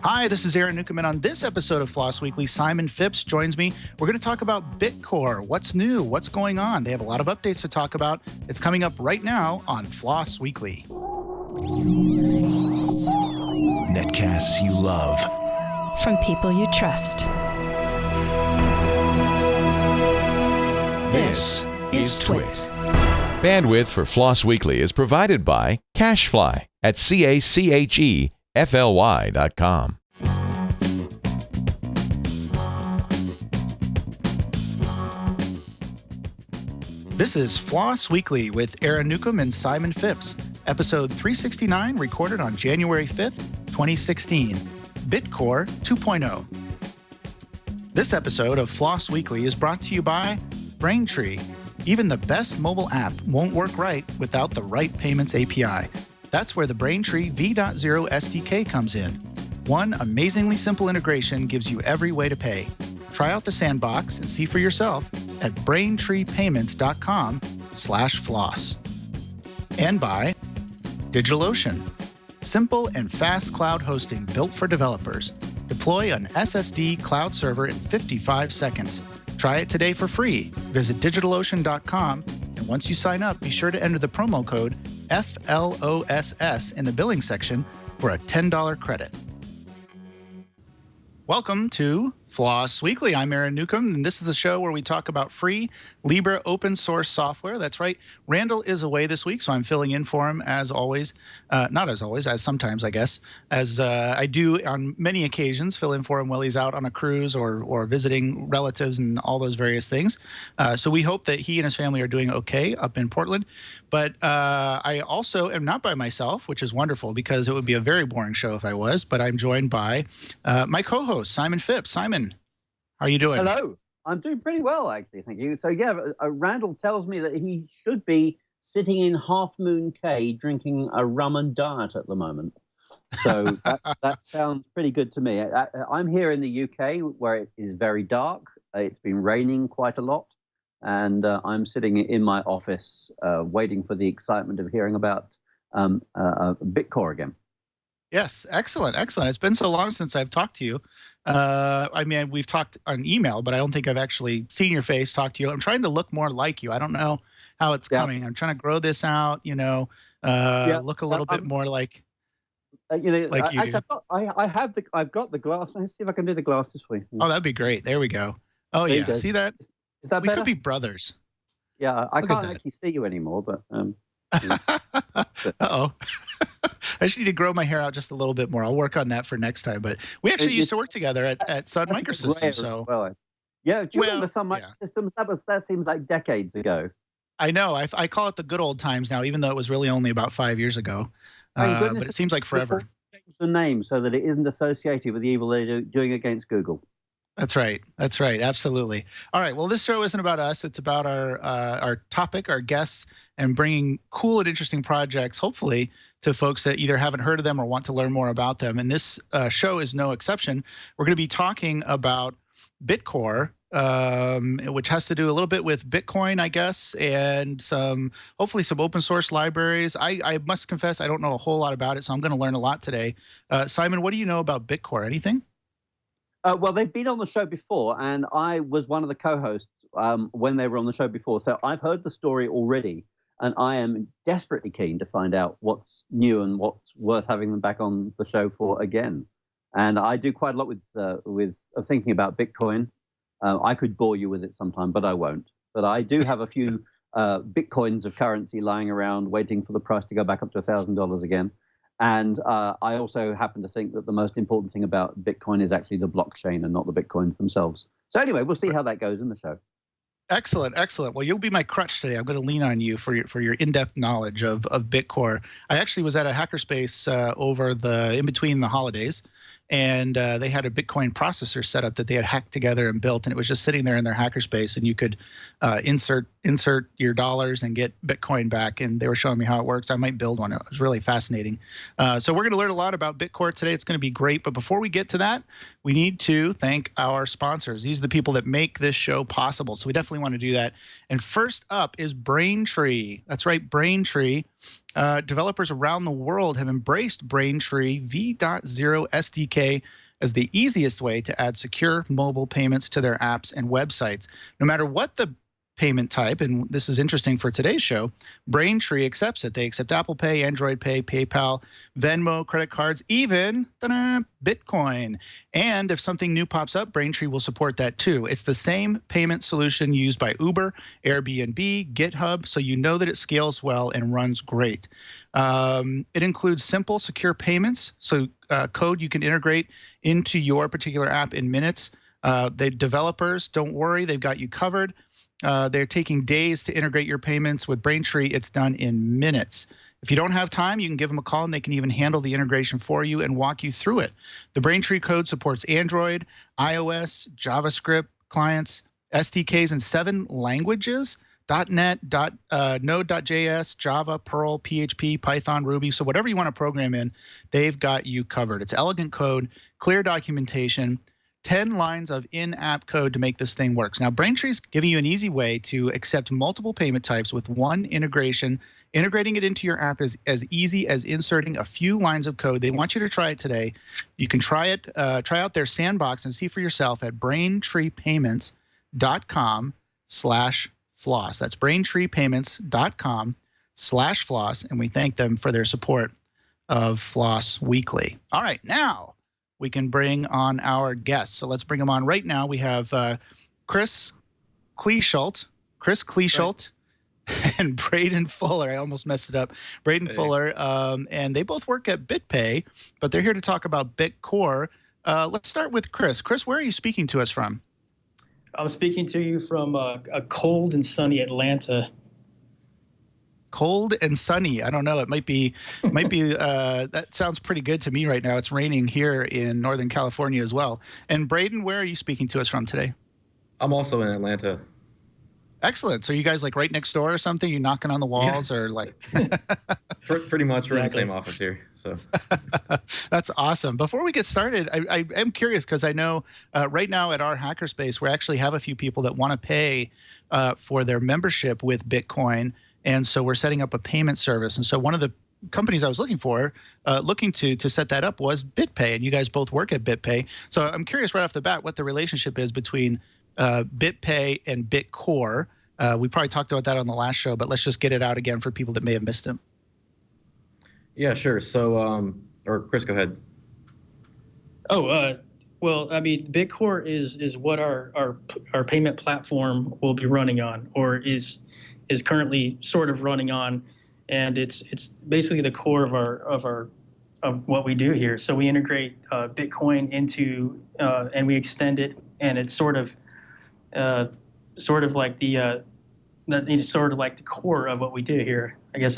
Hi, this is Aaron Newcomb, and on this episode of Floss Weekly, Simon Phipps joins me. We're going to talk about Bitcore. What's new? What's going on? They have a lot of updates to talk about. It's coming up right now on Floss Weekly. Netcasts you love. From people you trust. This is Twit. Bandwidth for Floss Weekly is provided by CacheFly at CACHEFLY.com. This is Floss Weekly with Aaron Newcomb and Simon Phipps, episode 369, recorded on January 5th, 2016, Bitcore 2.0. This episode of Floss Weekly is brought to you by Braintree. Even the best mobile app won't work right without the right payments API. That's where the Braintree V.0 SDK comes in. One amazingly simple integration gives you every way to pay. Try out the sandbox and see for yourself at braintreepayments.com/floss. And by DigitalOcean. Simple and fast cloud hosting built for developers. Deploy an SSD cloud server in 55 seconds. Try it today for free. Visit DigitalOcean.com, and once you sign up, be sure to enter the promo code FLOSS in the billing section for a $10 credit. Welcome to Floss Weekly. I'm Aaron Newcomb, and this is a show where we talk about free Libre open source software. That's right. Randall is away this week, so I'm filling in for him as always. Not as always, as sometimes, I guess, as I do on many occasions, fill in for him while he's out on a cruise or visiting relatives and all those various things. So we hope that he and his family are doing okay up in Portland. But I also am not by myself, which is wonderful because it would be a very boring show if I was. But I'm joined by my co-host, Simon Phipps. Simon, how are you doing? Hello. I'm doing pretty well, actually. Thank you. So, yeah, Randall tells me that he should be sitting in Half Moon Cay drinking a rum and diet at the moment. So that sounds pretty good to me. I'm here in the UK where it is very dark. It's been raining quite a lot. And I'm sitting in my office waiting for the excitement of hearing about Bitcore again. Yes, excellent, excellent. It's been so long since I've talked to you. I mean, we've talked on email, but I don't think I've actually seen your face, talked to you. I'm trying to look more like you. I don't know how it's coming. I'm trying to grow this out, look a little bit more like you do. I've got the glass. Let's see if I can do the glasses for you. Oh, that'd be great. There we go. Oh, yeah. See that? Is that we better? could be brothers. Yeah, I can't actually see you anymore, but... Uh-oh. I just need to grow my hair out just a little bit more. I'll work on that for next time. But we actually used to work together at Sun Microsystems. So yeah, do you remember Sun Microsystems? That seems like decades ago. I know. I call it the good old times now, even though it was really only about 5 years ago. But it seems like forever. Change the name so that it isn't associated with the evil they're doing against Google. That's right. That's right. Absolutely. All right. Well, this show isn't about us. It's about our topic, our guests, and bringing cool and interesting projects, hopefully, to folks that either haven't heard of them or want to learn more about them. And this show is no exception. We're going to be talking about Bitcore, which has to do a little bit with Bitcoin, I guess, and hopefully some open source libraries. I must confess I don't know a whole lot about it, so I'm going to learn a lot today. Simon, what do you know about Bitcore? Anything? Well, they've been on the show before, and I was one of the co-hosts when they were on the show before. So I've heard the story already, and I am desperately keen to find out what's new and what's worth having them back on the show for again. And I do quite a lot with thinking about Bitcoin. I could bore you with it sometime, but I won't. But I do have a few Bitcoins of currency lying around waiting for the price to go back up to $1,000 again. And I also happen to think that the most important thing about Bitcoin is actually the blockchain and not the Bitcoins themselves. So anyway, we'll see how that goes in the show. Excellent, excellent. Well, you'll be my crutch today. I'm going to lean on you for your in-depth knowledge of Bitcore. I actually was at a hackerspace in between the holidays, and they had a Bitcoin processor set up that they had hacked together and built, and it was just sitting there in their hackerspace, and you could insert your dollars and get Bitcoin back, and they were showing me how it works. I might build one. It was really fascinating. So we're going to learn a lot about Bitcore today. It's going to be great, but before we get to that, we need to thank our sponsors. These are the people that make this show possible, so we definitely want to do that. And first up is Braintree. That's right, Braintree. Developers around the world have embraced Braintree v.0 SDK as the easiest way to add secure mobile payments to their apps and websites. No matter what the payment type, and this is interesting for today's show, Braintree accepts it. They accept Apple Pay, Android Pay, PayPal, Venmo, credit cards, even Bitcoin. And if something new pops up, Braintree will support that too. It's the same payment solution used by Uber, Airbnb, GitHub, so you know that it scales well and runs great. It includes simple, secure payments, so code you can integrate into your particular app in minutes. The developers, don't worry, they've got you covered. They're taking days to integrate your payments. With Braintree, it's done in minutes. If you don't have time, you can give them a call, and they can even handle the integration for you and walk you through it. The Braintree code supports Android, iOS, JavaScript clients, SDKs in 7 languages, .NET, Node.js, Java, Perl, PHP, Python, Ruby. So whatever you want to program in, they've got you covered. It's elegant code, clear documentation, 10 lines of in-app code to make this thing work. Now, Braintree's giving you an easy way to accept multiple payment types with one integration. Integrating it into your app is as easy as inserting a few lines of code. They want you to try it today. You can try it, try out their sandbox and see for yourself at braintreepayments.com/floss. That's braintreepayments.com/floss, and we thank them for their support of Floss Weekly. All right, now we can bring on our guests. So let's bring them on right now. We have Chris Kleschult, right, and Braden Fuller. I almost messed it up. Braden Fuller, and they both work at BitPay, but they're here to talk about Bitcore. Let's start with Chris. Chris, where are you speaking to us from? I'm speaking to you from a cold and sunny Atlanta. Cold and sunny. I don't know. It might be that sounds pretty good to me right now. It's raining here in Northern California as well. And Braden, where are you speaking to us from today? I'm also in Atlanta. Excellent. So you guys like right next door or something? You knocking on the walls or like? Pretty much. We're in the same office here. So that's awesome. Before we get started, I am curious because I know right now at our hackerspace, we actually have a few people that want to pay for their membership with Bitcoin. And so we're setting up a payment service. And so one of the companies I was looking to set that up was BitPay. And you guys both work at BitPay. So I'm curious right off the bat what the relationship is between BitPay and Bitcore. We probably talked about that on the last show, but let's just get it out again for people that may have missed it. Yeah, sure. So, or Chris, go ahead. Oh, well, I mean, Bitcore is what our payment platform will be running on, or is currently sort of running on, and it's basically the core of what we do here. So we integrate Bitcoin into and we extend it, and it's sort of like the core of what we do here. I guess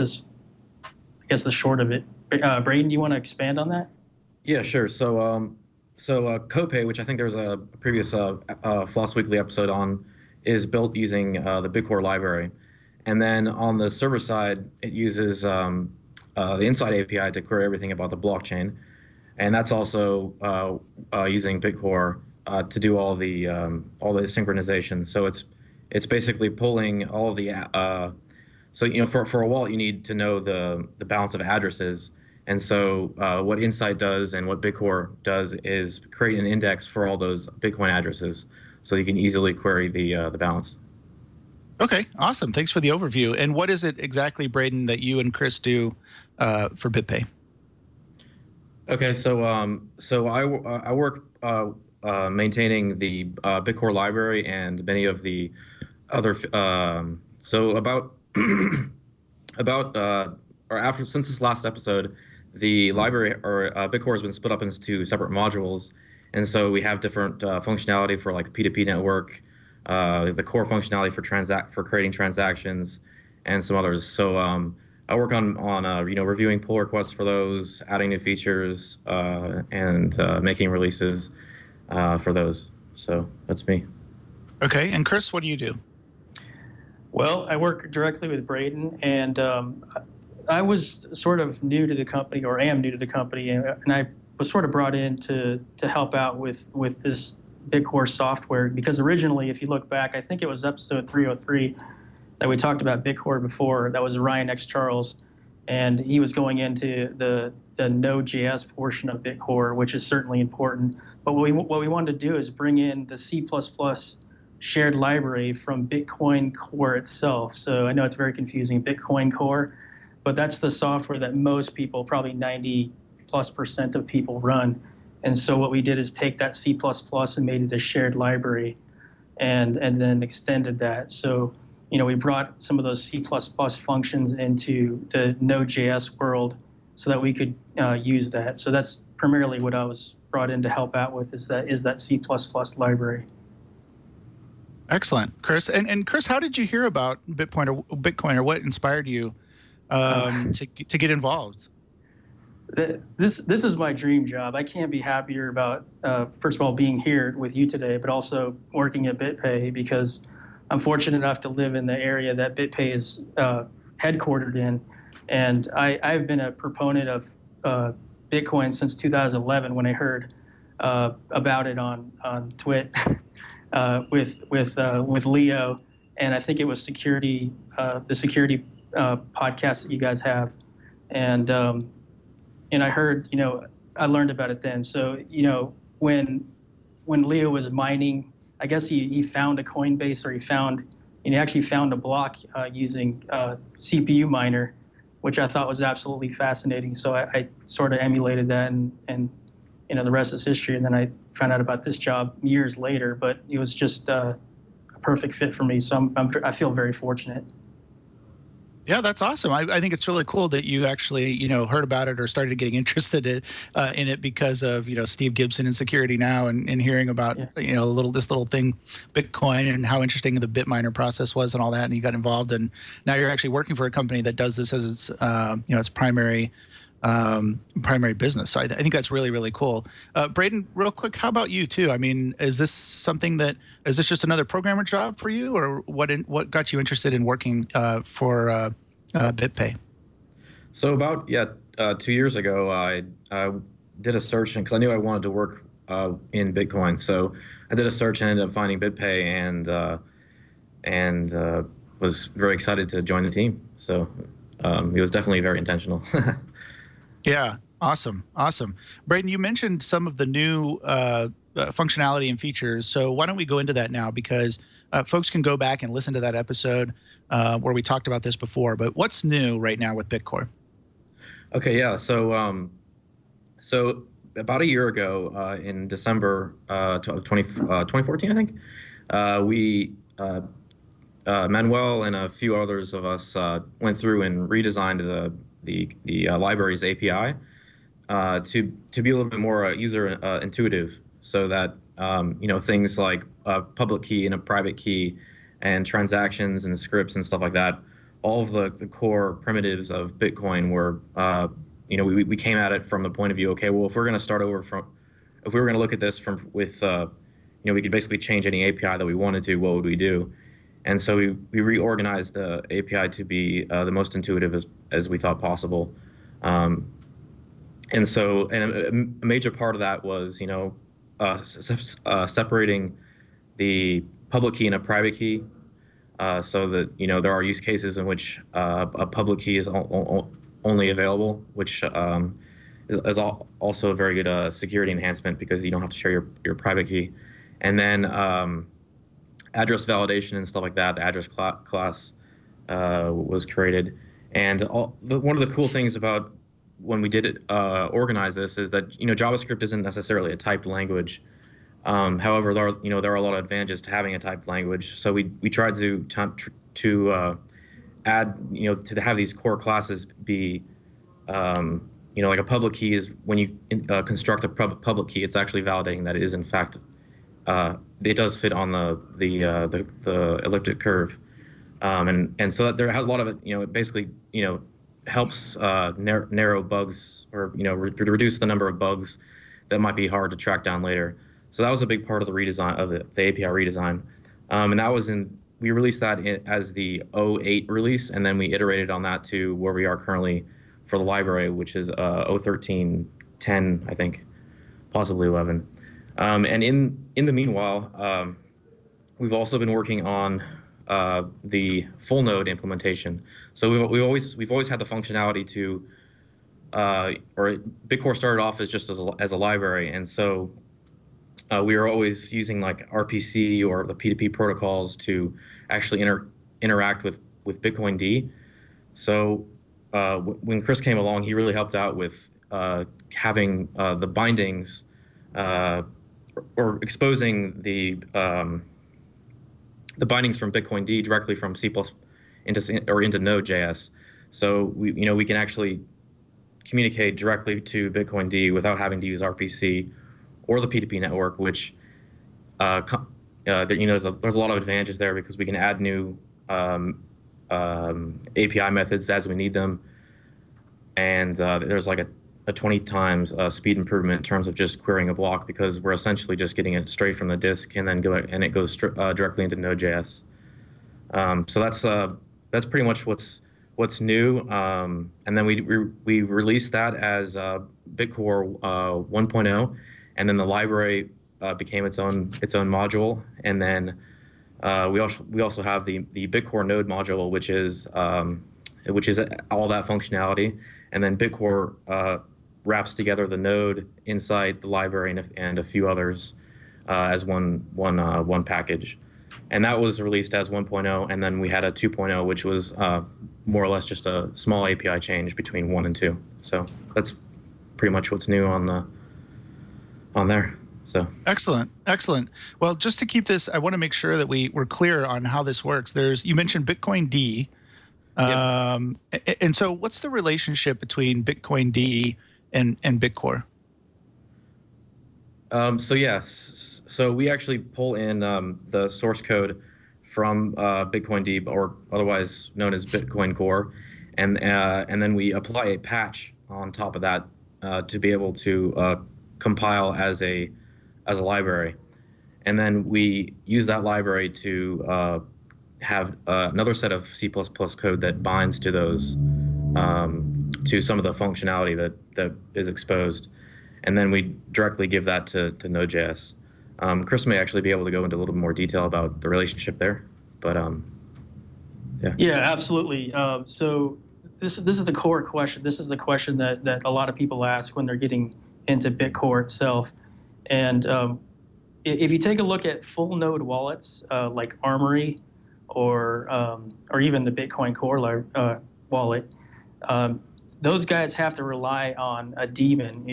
the short of it. Braden, do you want to expand on that? Yeah, sure. So Copay, which I think there's a previous Floss Weekly episode on, is built using the Bitcore library. And then on the server side, it uses the inside API to query everything about the blockchain. And that's also using Bitcore to do all the synchronization. So it's basically pulling all of the so for a wallet you need to know the balance of addresses. And so what Insight does and what Bitcore does is create an index for all those Bitcoin addresses, so you can easily query the balance. Okay, awesome. Thanks for the overview. And what is it exactly, Braden, that you and Chris do for BitPay? Okay, so I work maintaining the Bitcore library and many of the other. So about since this last episode, the library or Bitcore has been split up into separate modules, and so we have different functionality for like the P2P network. The core functionality for creating transactions, and some others. So I work on reviewing pull requests for those, adding new features, and making releases for those. So that's me. Okay, and Chris, what do you do? Well, I work directly with Braden, and I was sort of new to the company, or am new to the company, and I was sort of brought in to help out with this Bitcore software, because originally, if you look back, I think it was episode 303 that we talked about Bitcore before. That was Ryan X. Charles, and he was going into the Node.js portion of Bitcore, which is certainly important. But what we wanted to do is bring in the C++ shared library from Bitcoin Core itself. So I know it's very confusing, Bitcoin Core, but that's the software that most people, probably 90+% of people run. And so what we did is take that C++ and made it a shared library, and then extended that. So, we brought some of those C++ functions into the Node.js world so that we could use that. So that's primarily what I was brought in to help out with, is that C++ library. Excellent, Chris. And Chris, how did you hear about Bitcoin, or what inspired you to get involved? This is my dream job. I can't be happier about, first of all, being here with you today, but also working at BitPay, because I'm fortunate enough to live in the area that BitPay is headquartered in. And I've been a proponent of Bitcoin since 2011, when I heard about it on Twit with Leo, and I think it was the security podcast that you guys have, and I heard, I learned about it then. So, when Leo was mining, I guess he found a Coinbase, or he actually found a block using CPU miner, which I thought was absolutely fascinating. So I sort of emulated that, and the rest is history. And then I found out about this job years later, but it was just a perfect fit for me. So I feel very fortunate. Yeah, that's awesome. I think it's really cool that you actually, heard about it or started getting interested in it because of, Steve Gibson and Security Now, and hearing about, this little thing, Bitcoin, and how interesting the Bitminer process was and all that. And you got involved, and now you're actually working for a company that does this as its, its primary business. So I think that's really, really cool. Braden, real quick, how about you too? I mean, is this just another programmer job for you, or what got you interested in working for BitPay? So about 2 years ago, I did a search, because I knew I wanted to work in Bitcoin. So I did a search and ended up finding BitPay, and was very excited to join the team. So it was definitely very intentional. Yeah, awesome. Braden, you mentioned some of the new functionality and features. So why don't we go into that now? Because folks can go back and listen to that episode where we talked about this before. But what's new right now with Bitcore? Okay, yeah. So about a year ago, in December 2014, I think, we Manuel and a few others of us went through and redesigned the library's API to be a little bit more user intuitive, so that things like a public key and a private key, and transactions and scripts and stuff like that, all of the core primitives of Bitcoin were we came at it from the point of view, okay, well, if we were going to look at this with we could basically change any API that we wanted to, what would we do? And so we reorganized the API to be the most intuitive as we thought possible. And a major part of that was, separating the public key and a private key, so that, there are use cases in which a public key is only available, which is also a very good security enhancement, because you don't have to share your private key. And then address validation and stuff like that, the address class was created. And one of the cool things about when we did organize this is that JavaScript isn't necessarily a typed language. However, there are a lot of advantages to having a typed language. So we tried to add to have these core classes be like a public key is when you construct a public key, it's actually validating that it is in fact it does fit on the elliptic curve, and so that there has a lot of it. It basically helps narrow bugs, or reduce the number of bugs that might be hard to track down later. So that was a big part of the redesign of the API redesign, and that was we released that as the 08 release, and then we iterated on that to where we are currently for the library, which is 013.10, I think, possibly 11. And in the meanwhile, we've also been working on the full node implementation. So we've always had the functionality to, or Bitcore started off as just as a library, and so we were always using like RPC or the P2P protocols to actually interact with Bitcoin D. So when Chris came along, he really helped out with having the bindings or exposing the bindings from Bitcoin D directly from C+ into Node.js. So we can actually communicate directly to Bitcoin D without having to use RPC or the P2P network, which there's a lot of advantages there because we can add new API methods as we need them, and there's like a 20 times speed improvement in terms of just querying a block because we're essentially just getting it straight from the disk and then it goes directly into Node.js. So that's pretty much what's new. And then we released that as Bitcore 1.0, and then the library became its own module, and then we also have the Bitcore node module, which is all that functionality, and then Bitcore wraps together the node inside the library and a few others as one package, and that was released as 1.0, and then we had a 2.0, which was more or less just a small API change between 1 and 2. So that's pretty much what's new on there. So excellent. Well, just to keep this, I want to make sure that we're clear on how this works. You mentioned Bitcoin D, and so what's the relationship between Bitcoin D and Bitcore? So yes, so we actually pull in the source code from Bitcoin D, or otherwise known as Bitcoin Core, and then we apply a patch on top of that to be able to compile as a library, and then we use that library to have another set of C++ code that binds to those to some of the functionality that is exposed, and then we directly give that to Node.js. Chris may actually be able to go into a little more detail about the relationship there, but yeah. Yeah, absolutely. So this is the core question. This is the question that a lot of people ask when they're getting into Bitcore itself. And if you take a look at full node wallets like Armory or even the Bitcoin Core wallet, those guys have to rely on a daemon,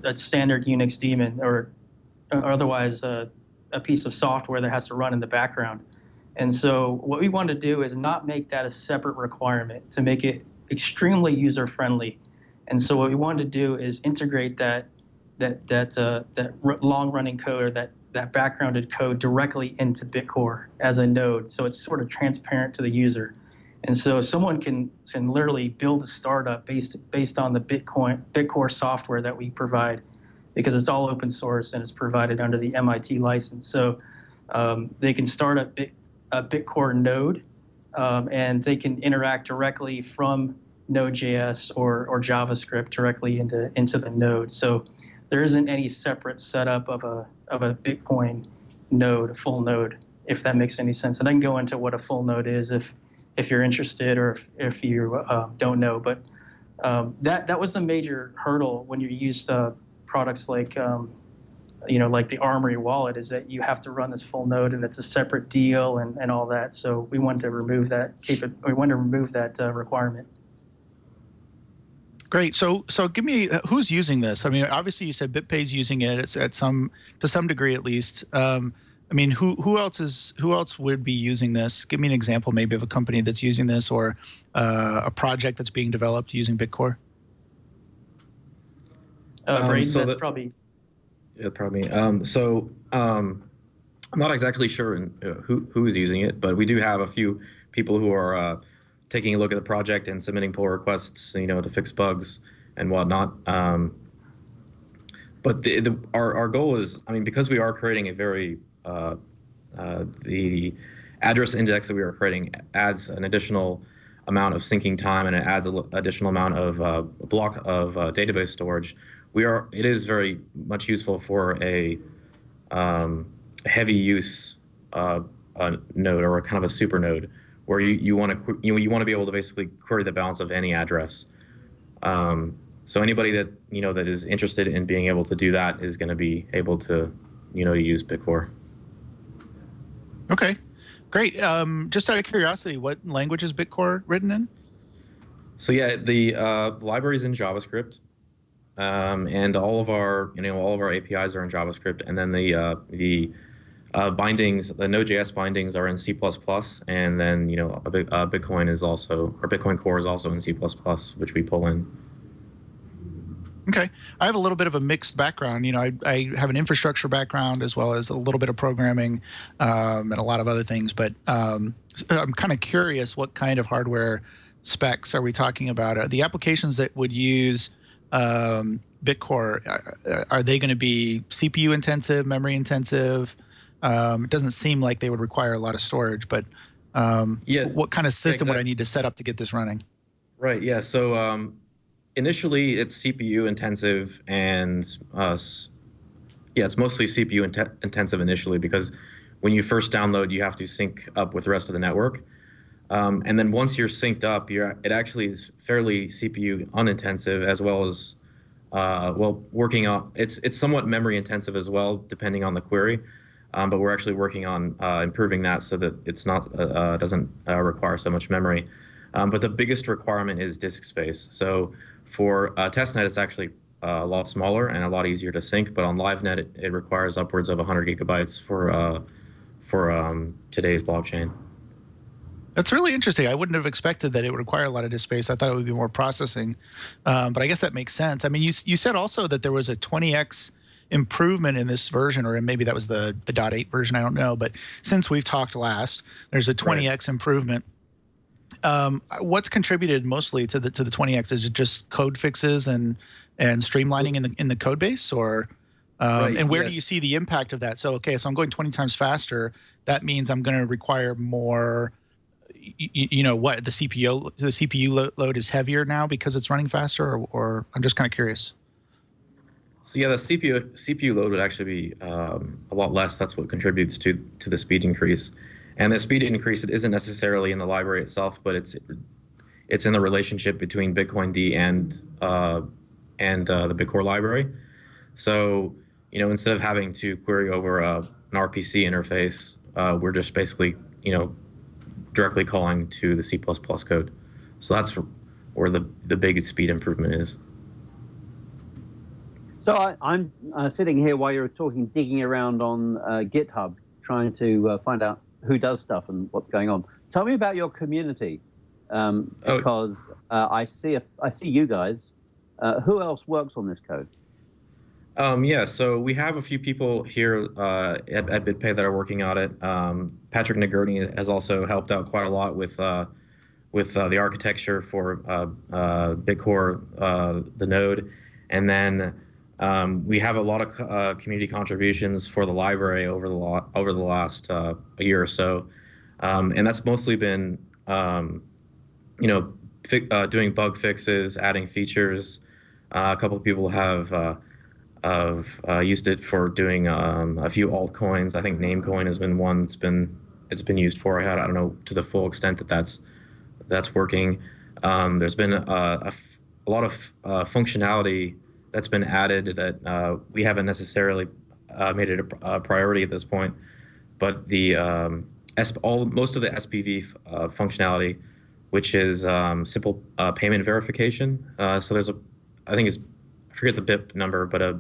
a standard Unix daemon, or otherwise a piece of software that has to run in the background. And so what we want to do is not make that a separate requirement, to make it extremely user-friendly. And so what we want to do is integrate that long-running code, or that backgrounded code, directly into Bitcore as a node, so it's sort of transparent to the user. And so someone can literally build a startup based on the Bitcore software that we provide, because it's all open source and it's provided under the MIT license. So they can start a Bitcore node, and they can interact directly from Node.js or JavaScript directly into the node. So there isn't any separate setup of a Bitcoin node, a full node, if that makes any sense. And I can go into what a full node is if you're interested, or if you don't know. But that was the major hurdle when you used products like like the Armory wallet, is that you have to run this full node and it's a separate deal and all that. So we wanted to remove that requirement. Great. So give me who's using this? I mean, obviously you said BitPay's using it. It's to some degree at least. I mean, who else would be using this? Give me an example, maybe, of a company that's using this, or a project that's being developed using Bitcore. Braden, that's probably. Yeah, probably. I'm not exactly sure who is using it, but we do have a few people who are taking a look at the project and submitting pull requests, to fix bugs and whatnot. But our goal is, because we are creating a very the address index that we are creating adds an additional amount of syncing time, and it adds an additional amount of block of database storage. It is very much useful for a heavy use node or a kind of a super node where you want to be able to basically query the balance of any address. So anybody that that is interested in being able to do that is going to be able to use Bitcore. Okay, great. Just out of curiosity, what language is Bitcore written in? So yeah, the library is in JavaScript, and all of our APIs are in JavaScript, and then the bindings, the Node.js bindings are in C++, and then Bitcoin Core is also in C++, which we pull in. Okay. I have a little bit of a mixed background. I have an infrastructure background as well as a little bit of programming and a lot of other things. But I'm kind of curious, what kind of hardware specs are we talking about? The applications that would use Bitcore, are they going to be CPU intensive, memory intensive? It doesn't seem like they would require a lot of storage, but what kind of system would I need to set up to get this running? Right. Yeah. So initially, it's CPU intensive, and it's mostly CPU intensive initially, because when you first download, you have to sync up with the rest of the network, and then once you're synced up, it actually is fairly CPU unintensive, as well as working on it's somewhat memory intensive as well, depending on the query, but we're actually working on improving that so that it's not doesn't require so much memory. But the biggest requirement is disk space. So for testnet, it's actually a lot smaller and a lot easier to sync. But on LiveNet, it requires upwards of 100 gigabytes for today's blockchain. That's really interesting. I wouldn't have expected that it would require a lot of disk space. I thought it would be more processing, but I guess that makes sense. I mean, you said also that there was a 20x improvement in this version, or maybe that was the .8 version. I don't know. But since we've talked last, there's a 20x improvement. What's contributed mostly to the 20x? Is it just code fixes and streamlining in the code base, or and where do you see the impact of that? So okay, so I'm going 20 times faster. That means I'm going to require more. What the CPU load is heavier now because it's running faster, or I'm just kind of curious. So yeah, the CPU load would actually be a lot less. That's what contributes to the speed increase. And the speed increase, it isn't necessarily in the library itself, but it's in the relationship between Bitcoin D and the Bitcore library. So instead of having to query over an RPC interface, we're just basically directly calling to the C++ code. So that's where the biggest speed improvement is. So I'm sitting here while you're talking, digging around on GitHub, trying to find out who does stuff and what's going on. Tell me about your community, because I see you guys. Who else works on this code? Yeah, so we have a few people here at BitPay that are working on it. Patrick Nagurny has also helped out quite a lot with the architecture for Bitcore, the node, and then we have a lot of community contributions for the library over the last a year or so, and that's mostly been doing bug fixes, adding features. A couple of people have used it for doing a few altcoins. I think Namecoin has been one it's been used for. I don't know to the full extent that's working. There's been a lot of functionality that's been added that we haven't necessarily made it a priority at this point, but the most of the SPV functionality, which is simple payment verification. So there's I forget the BIP number, but a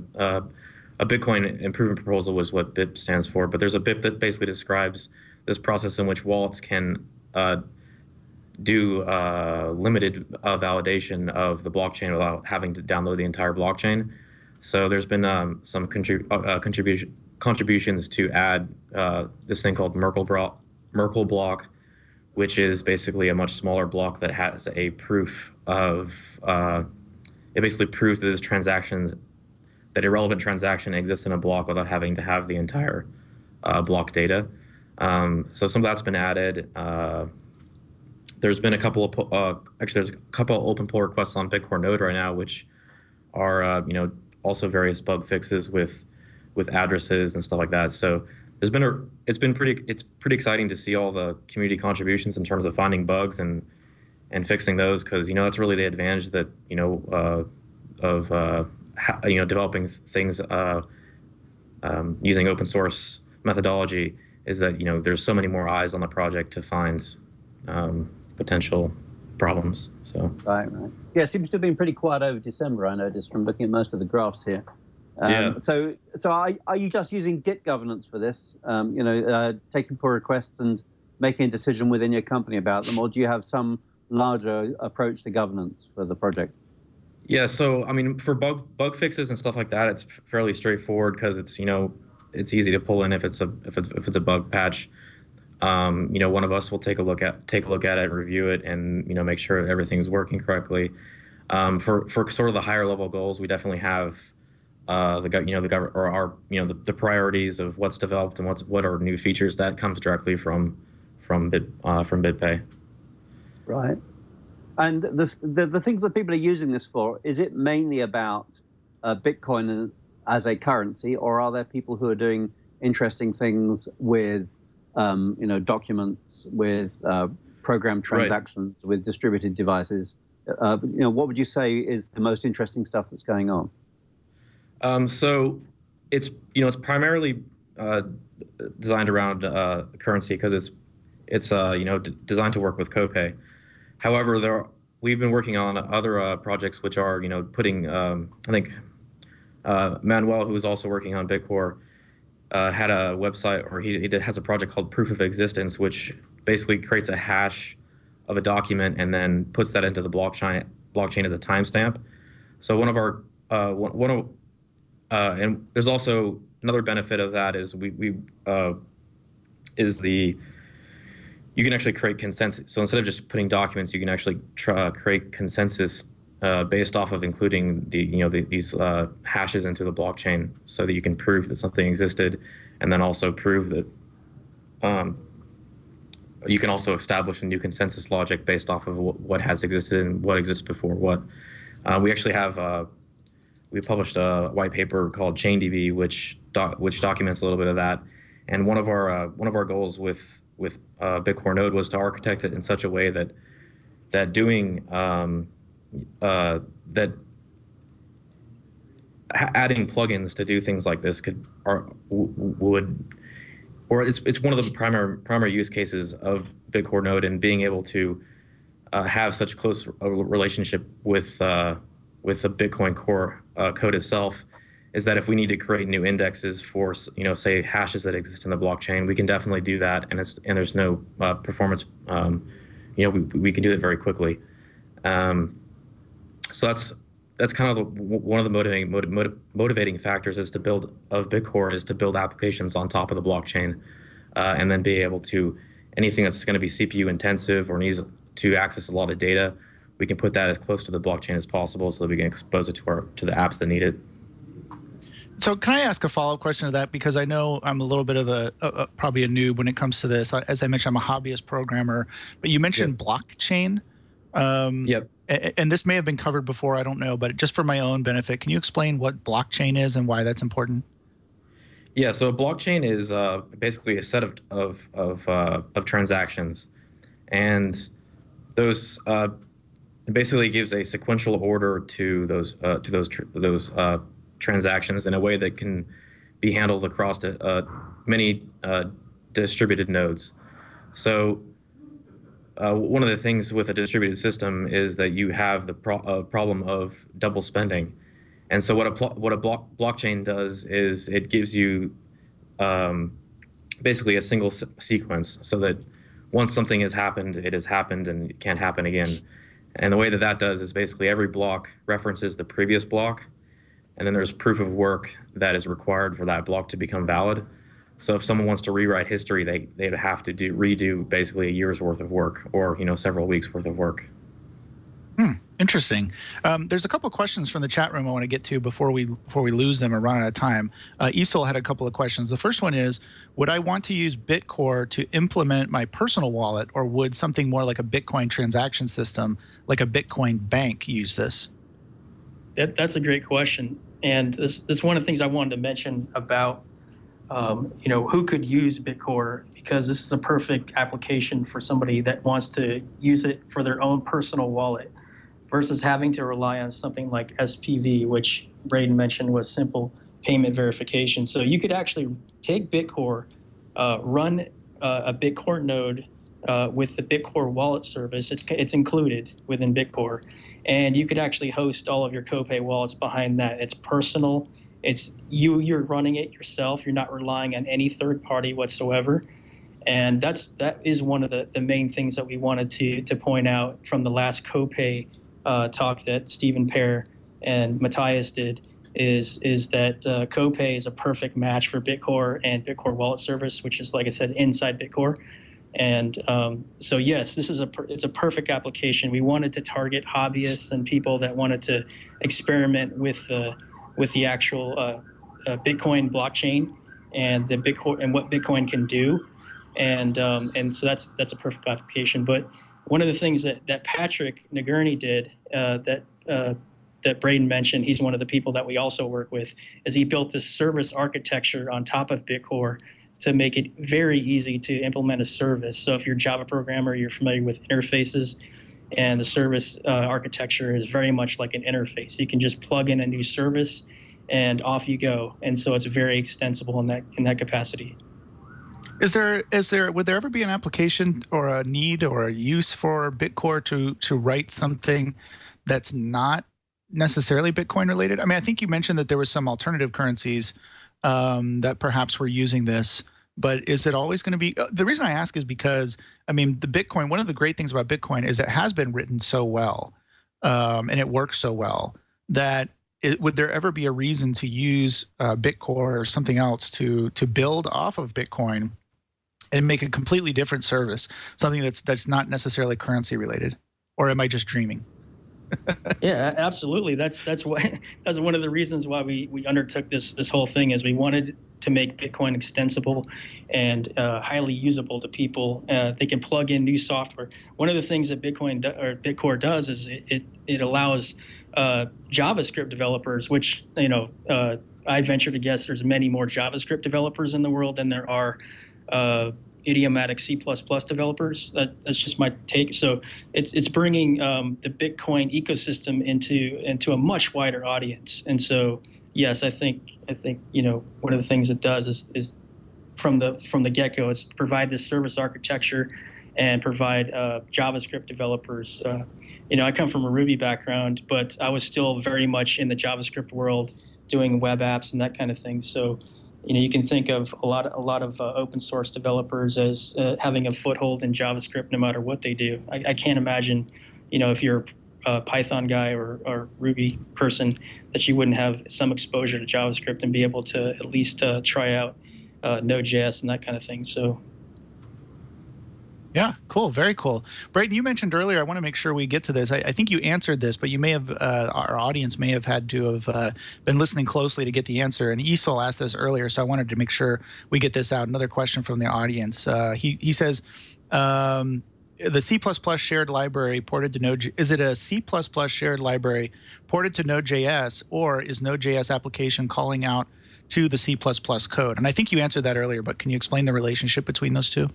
Bitcoin improvement proposal was what BIP stands for. But there's a BIP that basically describes this process in which wallets can do limited validation of the blockchain without having to download the entire blockchain. So there's been some contributions to add this thing called Merkle block, which is basically a much smaller block that has a proof of it basically proves that that a relevant transaction exists in a block without having to have the entire block data. So some of that's been added. There's been a couple of there's a couple of open pull requests on Bitcore Node right now, which are also various bug fixes with addresses and stuff like that. So it's pretty exciting to see all the community contributions in terms of finding bugs and fixing those, because that's really the advantage that of developing things using open source methodology, is that there's so many more eyes on the project to find potential problems. So right. Yeah, it seems to have been pretty quiet over December, I noticed, from looking at most of the graphs here. So are you just using Git governance for this? Taking pull requests and making a decision within your company about them, or do you have some larger approach to governance for the project? Yeah, so I mean, for bug fixes and stuff like that, it's fairly straightforward, because it's easy to pull in if it's a bug patch. One of us will take a look at it, review it, and make sure everything's working correctly. For sort of the higher level goals, we definitely have the priorities of what's developed and what are new features that comes directly from BitPay. Right. And the things that people are using this for, is it mainly about Bitcoin as a currency, or are there people who are doing interesting things with documents, with program transactions, right, with distributed devices? What would you say is the most interesting stuff that's going on? So it's primarily designed around currency, because it's designed to work with Copay. However, we've been working on other projects which are putting I think Manuel, who is also working on Bitcore, had a website, or he has a project called Proof of Existence, which basically creates a hash of a document and then puts that into the blockchain as a timestamp. So one of our and there's also another benefit of that is you can actually create consensus. So instead of just putting documents, you can actually create consensus based off of including these hashes into the blockchain, so that you can prove that something existed, and then also prove that you can also establish a new consensus logic based off of what has existed and what exists before what. We actually have we published a white paper called ChainDB, which documents a little bit of that. And one of our goals with Bitcore Node was to architect it in such a way that doing that adding plugins to do things like this it's one of the primary use cases of Bitcore Node, and being able to have such close relationship with the Bitcoin core code itself, is that if we need to create new indexes for say hashes that exist in the blockchain, we can definitely do that, and there's no performance. We can do it very quickly. So that's kind of one of the motivating factors of Bitcore is to build applications on top of the blockchain, and then be able to, anything that's going to be CPU intensive or needs to access a lot of data, we can put that as close to the blockchain as possible, so that we can expose it to the apps that need it. So can I ask a follow-up question to that? Because I know I'm a little bit of probably a noob when it comes to this. As I mentioned, I'm a hobbyist programmer, but you mentioned blockchain. Yep. And this may have been covered before, I don't know, but just for my own benefit, can you explain what blockchain is and why that's important? Yeah, so a blockchain is basically a set of transactions, and those basically gives a sequential order to those transactions in a way that can be handled across many distributed nodes. So one of the things with a distributed system is that you have the problem of double spending. And so what a blockchain does is it gives you basically a single sequence, so that once something has happened, it has happened and it can't happen again. And the way that does is basically every block references the previous block, and then there's proof of work that is required for that block to become valid. So if someone wants to rewrite history, they'd have to redo basically a year's worth of work, or several weeks worth of work. Interesting. There's a couple of questions from the chat room I want to get to before we lose them or run out of time. Esol had a couple of questions. The first one is, would I want to use Bitcore to implement my personal wallet, or would something more like a Bitcoin transaction system, like a Bitcoin bank, use this? That's a great question. And this is one of the things I wanted to mention about who could use Bitcore, because this is a perfect application for somebody that wants to use it for their own personal wallet versus having to rely on something like SPV, which Braden mentioned was simple payment verification. So you could actually take Bitcore, run a Bitcore node with the Bitcore wallet service. It's included within Bitcore, and you could actually host all of your Copay wallets behind that. It's personal. It's you're running it yourself. You're not relying on any third party whatsoever. And that is one of the main things that we wanted to point out from the last Copay talk that Stephen Pear and Matthias did, is that Copay is a perfect match for Bitcore and Bitcore Wallet Service, which is, like I said, inside Bitcore. And so yes, it's a perfect application. We wanted to target hobbyists and people that wanted to experiment with the actual Bitcoin blockchain and the Bitcoin and what Bitcoin can do, and so that's a perfect application. But one of the things that Patrick Nagurney did that Braden mentioned, he's one of the people that we also work with, is he built this service architecture on top of Bitcore to make it very easy to implement a service. So if you're a Java programmer, you're familiar with interfaces, and the service architecture is very much like an interface. You can just plug in a new service and off you go. And so it's very extensible in that capacity. Would there ever be an application or a need or a use for Bitcore to write something that's not necessarily Bitcoin related? I mean, I think you mentioned that there was some alternative currencies that perhaps were using this, but is it always going to be? The reason I ask is because, I mean, the Bitcoin, one of the great things about Bitcoin is it has been written so well, and it works so well that would there ever be a reason to use Bitcore or something else to build off of Bitcoin and make a completely different service, something that's not necessarily currency related? Or am I just dreaming? Yeah, absolutely. That's one of the reasons why we undertook this whole thing, is we wanted to make Bitcoin extensible and highly usable to people. They can plug in new software. One of the things that Bitcore does is it allows JavaScript developers, which I venture to guess there's many more JavaScript developers in the world than there are idiomatic C++ developers. That's just my take. So it's bringing the Bitcoin ecosystem into a much wider audience. And so yes, I think one of the things it does is from the get-go is provide this service architecture and provide JavaScript developers. I come from a Ruby background, but I was still very much in the JavaScript world doing web apps and that kind of thing. So you can think of a lot of open source developers as having a foothold in JavaScript no matter what they do. I can't imagine, if you're a Python guy or Ruby person, that you wouldn't have some exposure to JavaScript and be able to at least try out Node.js and that kind of thing. So. Yeah, cool. Very cool. Braden, you mentioned earlier, I want to make sure we get to this. I think you answered this, but you may have, our audience may have had to have been listening closely to get the answer. And Esol asked this earlier, so I wanted to make sure we get this out. Another question from the audience. He says, the C++ shared library ported to Node, is it a C++ shared library ported to Node.js, or is Node.js application calling out to the C++ code? And I think you answered that earlier, but can you explain the relationship between those two?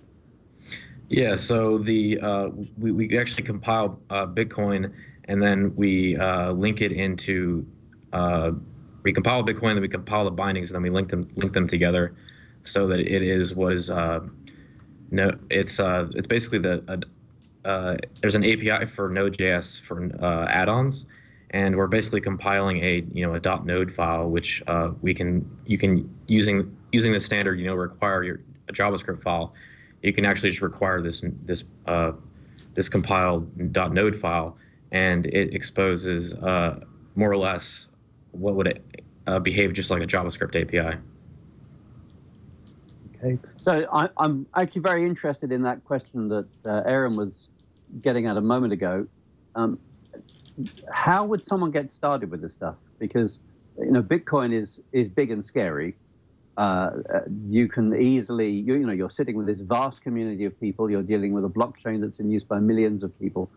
Yeah, so we actually compile Bitcoin, and then we link it into we compile Bitcoin, then we compile the bindings, and then we link them together, so that it is what is it's basically there's an API for Node.js for add-ons, and we're basically compiling a .node file, which you can using the standard require a JavaScript file. You can actually just require this compiled .node file, and it exposes more or less what would behave just like a JavaScript API. Okay, so I'm actually very interested in that question that Aaron was getting at a moment ago. How would someone get started with this stuff? Because Bitcoin is big and scary. You can easily, you're sitting with this vast community of people. You're dealing with a blockchain that's in use by millions of people.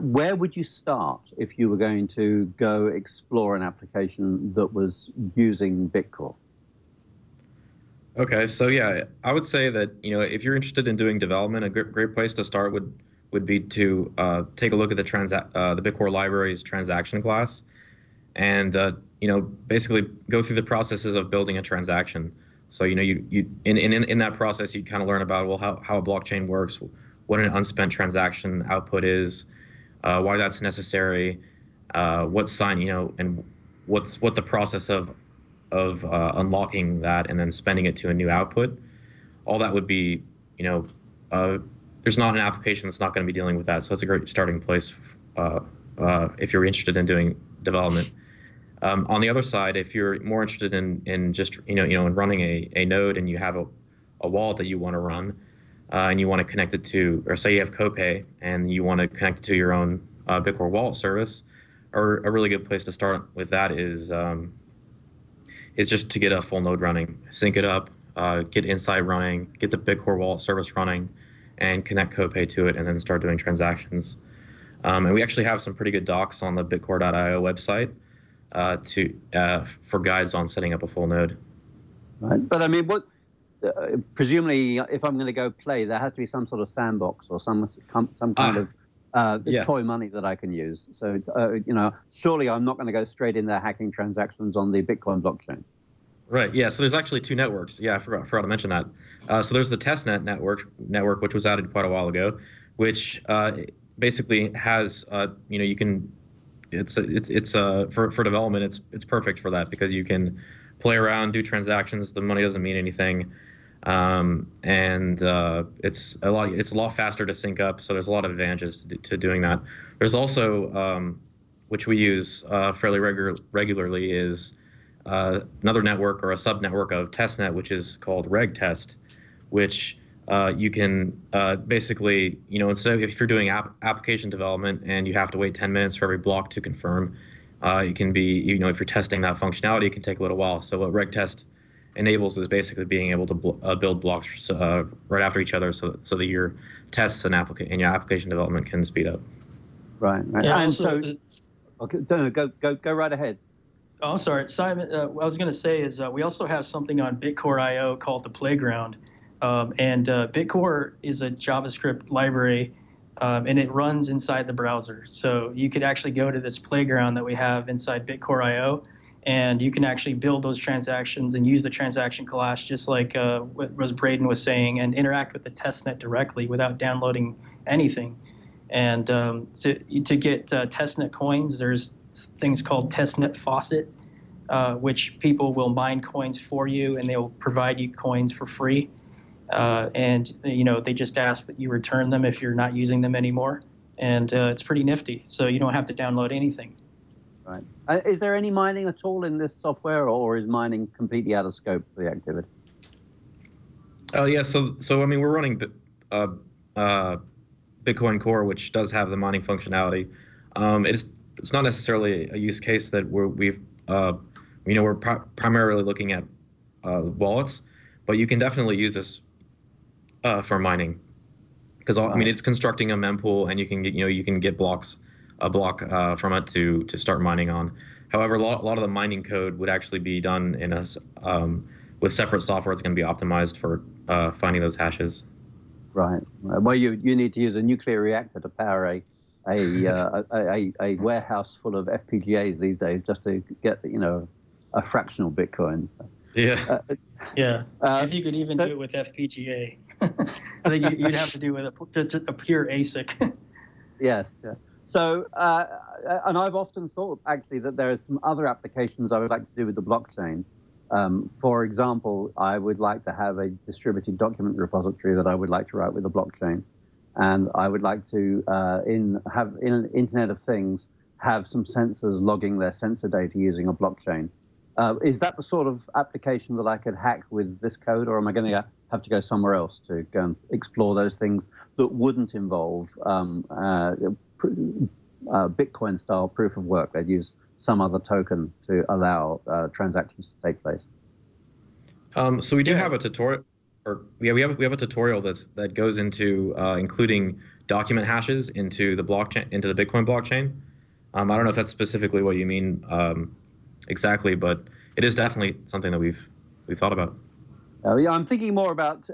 Where would you start if you were going to go explore an application that was using Bitcore? Okay, so yeah, I would say that if you're interested in doing development, a great place to start would be to take a look at the Bitcore library's transaction class, and basically go through the processes of building a transaction. So in that process you kind of learn about, well, how a blockchain works, what an unspent transaction output is, why that's necessary, what sign and what the process of unlocking that and then spending it to a new output. All that would be, uh, there's not an application that's not going to be dealing with that. So it's a great starting place if you're interested in doing development. On the other side, if you're more interested in just in running a node, and you have a wallet that you want to run, and you want to connect it to, or say you have Copay and you want to connect it to your own Bitcore wallet service, or a really good place to start with that is just to get a full node running, sync it up, get Insight running, get the Bitcore wallet service running, and connect Copay to it, and then start doing transactions. And we actually have some pretty good docs on the bitcore.io website for guides on setting up a full node. Right. But I mean, what presumably, if I'm going to go play, there has to be some sort of sandbox or some kind of toy money that I can use. So surely I'm not going to go straight in there hacking transactions on the Bitcoin blockchain. Right. Yeah. So there's actually two networks. Yeah, I forgot to mention that. So there's the testnet network, which was added quite a while ago, which basically has you can. It's for development. It's perfect for that, because you can play around, do transactions. The money doesn't mean anything, and it's a lot faster to sync up. So there's a lot of advantages to doing that. There's also which we use fairly regularly, is another network, or a subnetwork of testnet, which is called regtest, which you can basically, instead of, if you're doing application development and you have to wait 10 minutes for every block to confirm, it can be, if you're testing that functionality, it can take a little while. So what regtest enables is basically being able to build blocks right after each other, so that your tests and your application development can speed up. Right. Yeah, and also, so, okay, go right ahead. Oh, I'm sorry, Simon. What I was going to say is we also have something on Bitcore.io called the Playground. And Bitcore is a JavaScript library, and it runs inside the browser. So you could actually go to this playground that we have inside Bitcore.io, and you can actually build those transactions and use the transaction class, just like what Braden was saying, and interact with the testnet directly without downloading anything. And to get testnet coins, there's things called testnet faucet, which people will mine coins for you, and they'll provide you coins for free. And they just ask that you return them if you're not using them anymore, and it's pretty nifty. So you don't have to download anything. Right. Is there any mining at all in this software, or is mining completely out of scope for the activity? Yeah. So I mean, we're running Bitcoin Core, which does have the mining functionality. It's not necessarily a use case that we're primarily looking at wallets, but you can definitely use this for mining, because I mean, it's constructing a mempool, and you can get a block from it to start mining on. However, a lot of the mining code would actually be done in with separate software that's going to be optimized for finding those hashes. Right. Well, you need to use a nuclear reactor to power a warehouse full of FPGAs these days, just to get a fractional Bitcoin. So. Yeah. If you could even do it with FPGA, I think you'd have to do it with a pure ASIC. Yes. Yeah. So, and I've often thought actually that there are some other applications I would like to do with the blockchain. For example, I would like to have a distributed document repository that I would like to write with the blockchain, and I would like to in an Internet of Things have some sensors logging their sensor data using a blockchain. Is that the sort of application that I could hack with this code, or am I going to have to go somewhere else to go and explore those things that wouldn't involve Bitcoin-style proof of work? They'd use some other token to allow transactions to take place. So we do have a tutorial, we have a tutorial that goes into including document hashes into the Bitcoin blockchain. I don't know if that's specifically what you mean exactly, but it is definitely something that we've thought about. Yeah, I'm thinking more about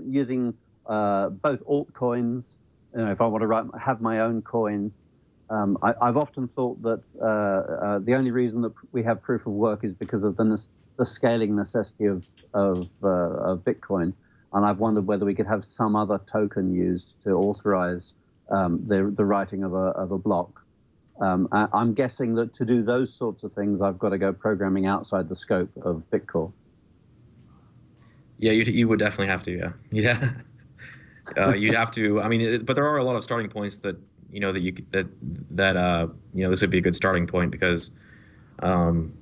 using both altcoins. If I want to have my own coin, I've often thought that the only reason that we have proof of work is because of the scaling necessity of Bitcoin, and I've wondered whether we could have some other token used to authorize the writing of a block. I'm guessing that to do those sorts of things, I've got to go programming outside the scope of Bitcore. Yeah, you would definitely have to. Yeah, yeah. You'd have to. I mean, but there are a lot of starting points that that you could, that this would be a good starting point because one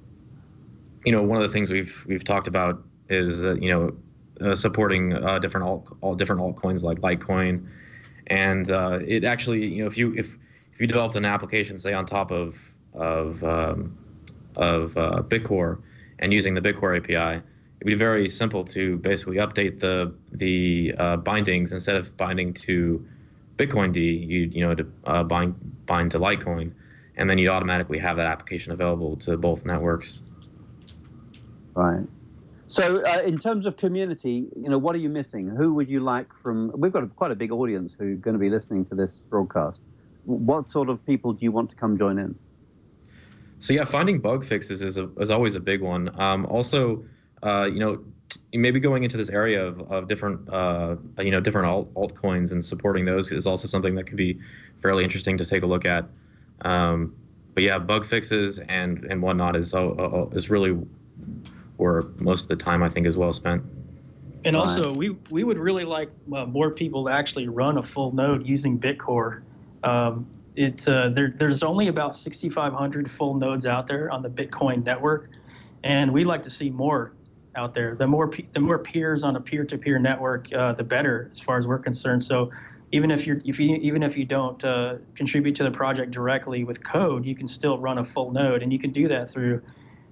of the things we've talked about is that supporting different altcoins like Litecoin, and it actually if you developed an application, say, on top of Bitcore and using the Bitcore API, it'd be very simple to basically update the bindings. Instead of binding to Bitcoin D, you'd bind to Litecoin, and then you'd automatically have that application available to both networks. Right. So in terms of community, what are you missing? Who would you like from? We've got quite a big audience who are going to be listening to this broadcast. What sort of people do you want to come join in? So yeah, finding bug fixes is always a big one. Also, maybe going into this area of different different altcoins and supporting those is also something that could be fairly interesting to take a look at. But yeah, bug fixes and whatnot is really where most of the time I think is well spent. And also, we would really like more people to actually run a full node using Bitcore. There's only about 6,500 full nodes out there on the Bitcoin network, and we'd like to see more out there. The more peers on a peer-to-peer network, the better, as far as we're concerned. So even if you don't contribute to the project directly with code, you can still run a full node, and you can do that through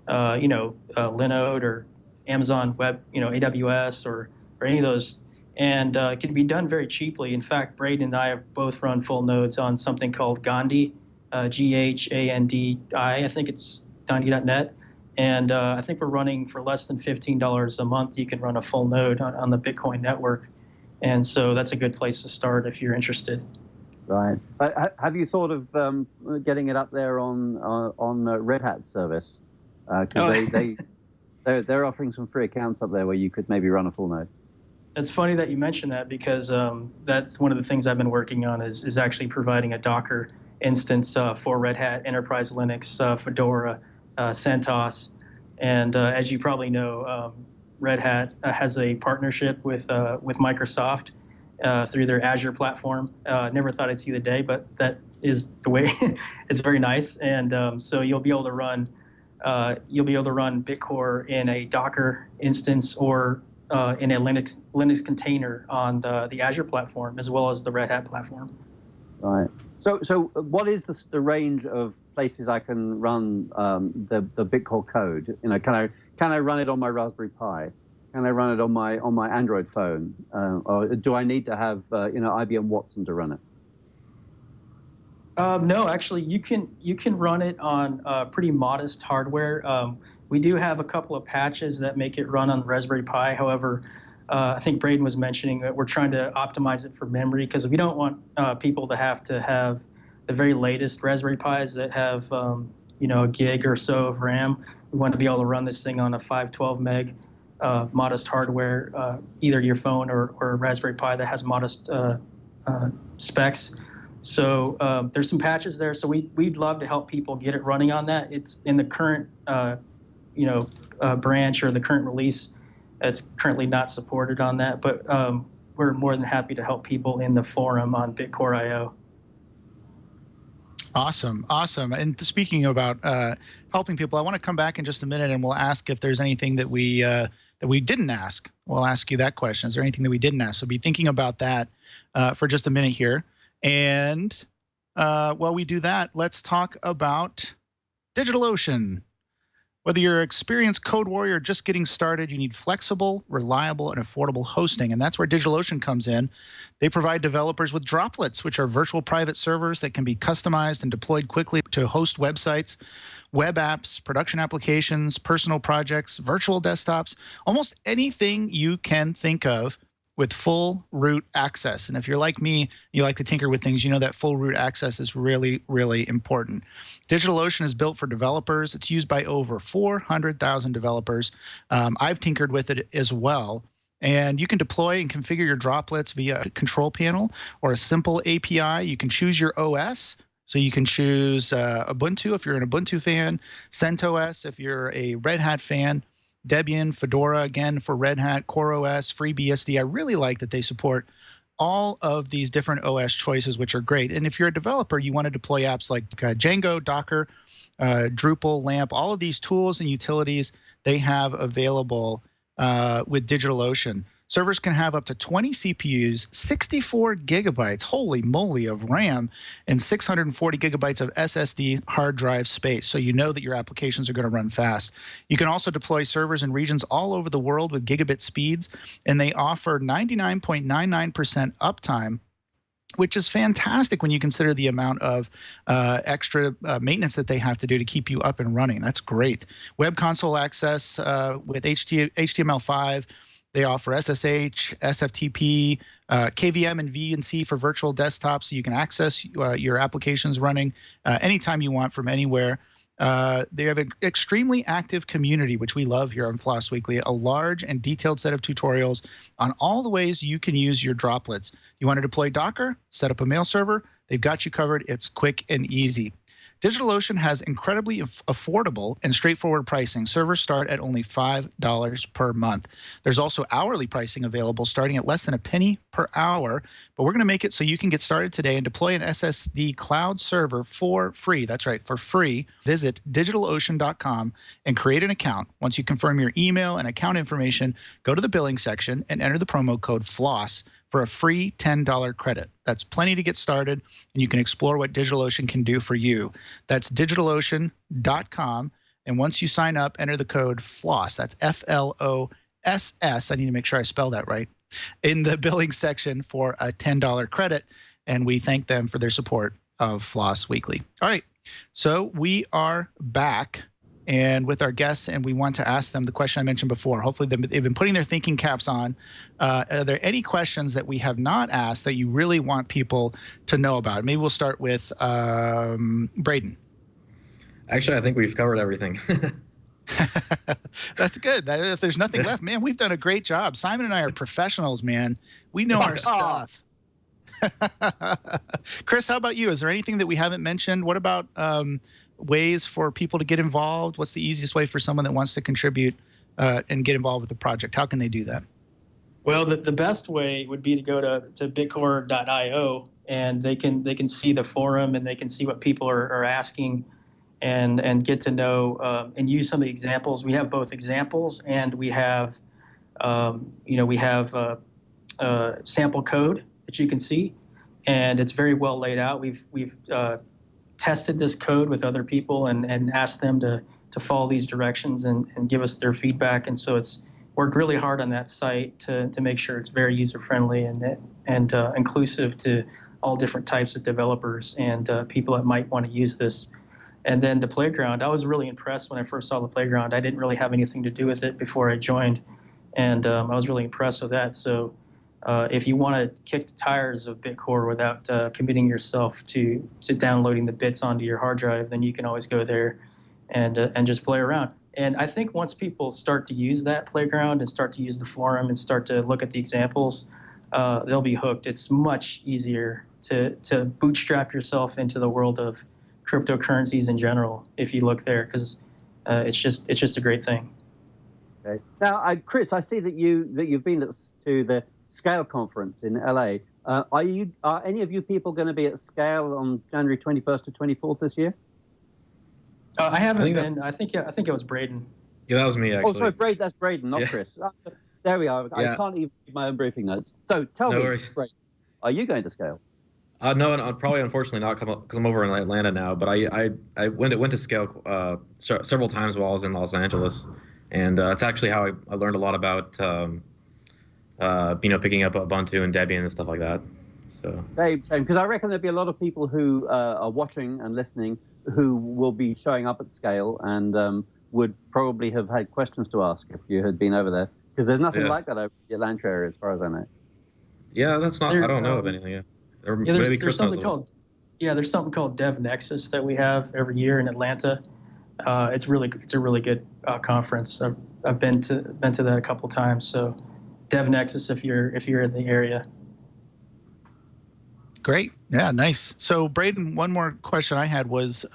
Linode or Amazon Web, AWS or any of those. And it can be done very cheaply. In fact, Braden and I have both run full nodes on something called Gandhi, Ghandii. I think it's Gandhi.net. And I think we're running for less than $15 a month. You can run a full node on the Bitcoin network. And so that's a good place to start if you're interested. Right. Have you thought of getting it up there on Red Hat service? Because they're offering some free accounts up there where you could maybe run a full node. It's funny that you mentioned that because that's one of the things I've been working on is actually providing a Docker instance for Red Hat, Enterprise Linux, Fedora, CentOS. And as you probably know, Red Hat has a partnership with Microsoft through their Azure platform. Never thought I'd see the day, but that is the way. It's very nice. And so you'll be able to run Bitcore in a Docker instance or in a Linux container on the Azure platform as well as the Red Hat platform. Right. So what is the range of places I can run the Bitcore code? Can I run it on my Raspberry Pi? Can I run it on my Android phone? Or do I need to have IBM Watson to run it? No, actually, you can run it on pretty modest hardware. We do have a couple of patches that make it run on the Raspberry Pi. However, I think Braden was mentioning that we're trying to optimize it for memory because we don't want people to have the very latest Raspberry Pis that have a gig or so of RAM. We want to be able to run this thing on a 512 meg modest hardware, either your phone or a Raspberry Pi that has modest specs. So there's some patches there. So we'd love to help people get it running on that. It's in the current branch or the current release. It's currently not supported on that, but we're more than happy to help people in the forum on Bitcore.io. Awesome. And speaking about helping people, I want to come back in just a minute and we'll ask if there's anything that we didn't ask. We'll ask you that question. Is there anything that we didn't ask? So be thinking about that for just a minute here. And while we do that, let's talk about DigitalOcean. Whether you're an experienced code warrior or just getting started, you need flexible, reliable, and affordable hosting. And that's where DigitalOcean comes in. They provide developers with droplets, which are virtual private servers that can be customized and deployed quickly to host websites, web apps, production applications, personal projects, virtual desktops, almost anything you can think of with full root access. And if you're like me, you like to tinker with things, you know that full root access is really, really important. DigitalOcean is built for developers. It's used by over 400,000 developers. I've tinkered with it as well. And you can deploy and configure your droplets via a control panel or a simple API. You can choose your OS. So you can choose Ubuntu if you're an Ubuntu fan, CentOS if you're a Red Hat fan, Debian, Fedora, again, for Red Hat, CoreOS, FreeBSD. I really like that they support all of these different OS choices, which are great. And if you're a developer, you want to deploy apps like Django, Docker, Drupal, LAMP, all of these tools and utilities they have available with DigitalOcean. Servers can have up to 20 CPUs, 64 gigabytes, holy moly, of RAM, and 640 gigabytes of SSD hard drive space, so you know that your applications are going to run fast. You can also deploy servers in regions all over the world with gigabit speeds, and they offer 99.99% uptime, which is fantastic when you consider the amount of extra maintenance that they have to do to keep you up and running. That's great. Web console access with HTML5. They offer SSH, SFTP, KVM, and VNC for virtual desktops, so you can access your applications running anytime you want from anywhere. They have an extremely active community, which we love here on Floss Weekly, a large and detailed set of tutorials on all the ways you can use your droplets. You want to deploy Docker, set up a mail server, they've got you covered. It's quick and easy. DigitalOcean has incredibly affordable and straightforward pricing. Servers start at only $5 per month. There's also hourly pricing available starting at less than a penny per hour, but we're going to make it so you can get started today and deploy an SSD cloud server for free. That's right, for free. Visit DigitalOcean.com and create an account. Once you confirm your email and account information, go to the billing section and enter the promo code FLOSS for a free $10 credit. That's plenty to get started, and you can explore what DigitalOcean can do for you. That's DigitalOcean.com, and once you sign up, enter the code FLOSS. That's FLOSS. I need to make sure I spell that right. In the billing section for a $10 credit, and we thank them for their support of Floss Weekly. All right, so we are back and with our guests, and we want to ask them the question I mentioned before. Hopefully they've been putting their thinking caps on. Are there any questions that we have not asked that you really want people to know about? Maybe we'll start with Braden. Actually, I think we've covered everything. That's good. If there's nothing left, man, we've done a great job. Simon and I are professionals, man. We know our stuff. Chris, how about you? Is there anything that we haven't mentioned? What about ways for people to get involved? What's the easiest way for someone that wants to contribute and get involved with the project? How can they do that? Well, the best way would be to go to bitcore.io, and they can see the forum, and they can see what people are asking, and get to know and use some of the examples. We have both examples, and we have sample code that you can see, and it's very well laid out. We've tested this code with other people and asked them to follow these directions and give us their feedback. And so it's worked really hard on that site to make sure it's very user-friendly and inclusive to all different types of developers and people that might want to use this. And then the playground, I was really impressed when I first saw the playground. I didn't really have anything to do with it before I joined, and I was really impressed with that. So if you want to kick the tires of Bitcore without committing yourself to downloading the bits onto your hard drive, then you can always go there and just play around. And I think once people start to use that playground and start to use the forum and start to look at the examples, they'll be hooked. It's much easier to bootstrap yourself into the world of cryptocurrencies in general if you look there, because it's just a great thing. Okay. Now, Chris, I see that you've been to the Scale conference in LA. Are any of you people going to be at Scale on January 21st to 24th this year? I haven't been. I think it was Braden. Yeah, that was me, actually. Oh, sorry, Braden. That's Braden, not Chris. There we are. Yeah. I can't even read my own briefing notes. So tell me, Braden, are you going to Scale? No, and I'll probably unfortunately not come up because I'm over in Atlanta now. But I went to scale several times while I was in Los Angeles, and it's actually how I learned a lot about picking up Ubuntu and Debian and stuff like that. So Same, because I reckon there'd be a lot of people who are watching and listening who will be showing up at scale and would probably have had questions to ask if you had been over there. Because there's nothing yeah, like that over the Atlanta area, as far as I know. yeah, that's not. I There, don't know of anything. Yeah, or yeah, maybe there's Chris knows something of it. called there's something called Dev Nexus that we have every year in Atlanta. It's a really good conference. I've been to that a couple times. So Dev Nexus if you're in the area. Great. Yeah, nice. So, Braden, one more question I had was,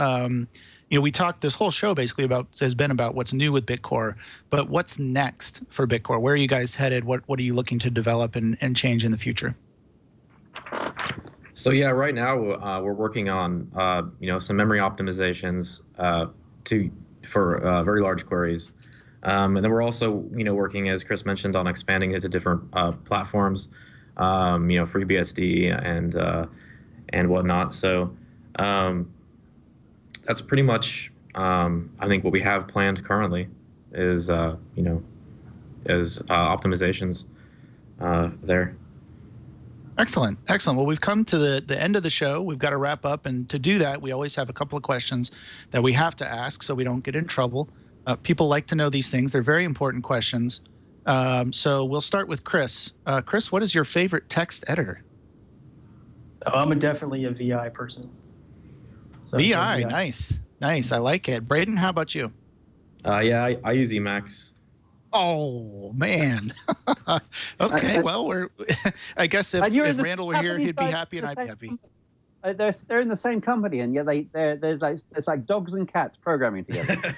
we talked this whole show basically has been about what's new with Bitcore, but what's next for Bitcore? Where are you guys headed? What are you looking to develop and change in the future? So yeah, right now we're working on some memory optimizations for very large queries, and then we're also working, as Chris mentioned, on expanding it to different platforms, FreeBSD and whatnot. So that's pretty much I think what we have planned currently is optimizations there. Excellent. Excellent. Well, we've come to the end of the show. We've got to wrap up. And to do that, we always have a couple of questions that we have to ask so we don't get in trouble. People like to know these things. They're very important questions. So we'll start with Chris. Chris, what is your favorite text editor? Oh, I'm definitely a VI person. So VI, nice. Nice. I like it. Braden, how about you? Yeah, I use Emacs. Oh, man. Okay, well, I guess if Randall were here, he'd be happy and I'd be happy. They're in the same company, and yet there's like dogs and cats programming together.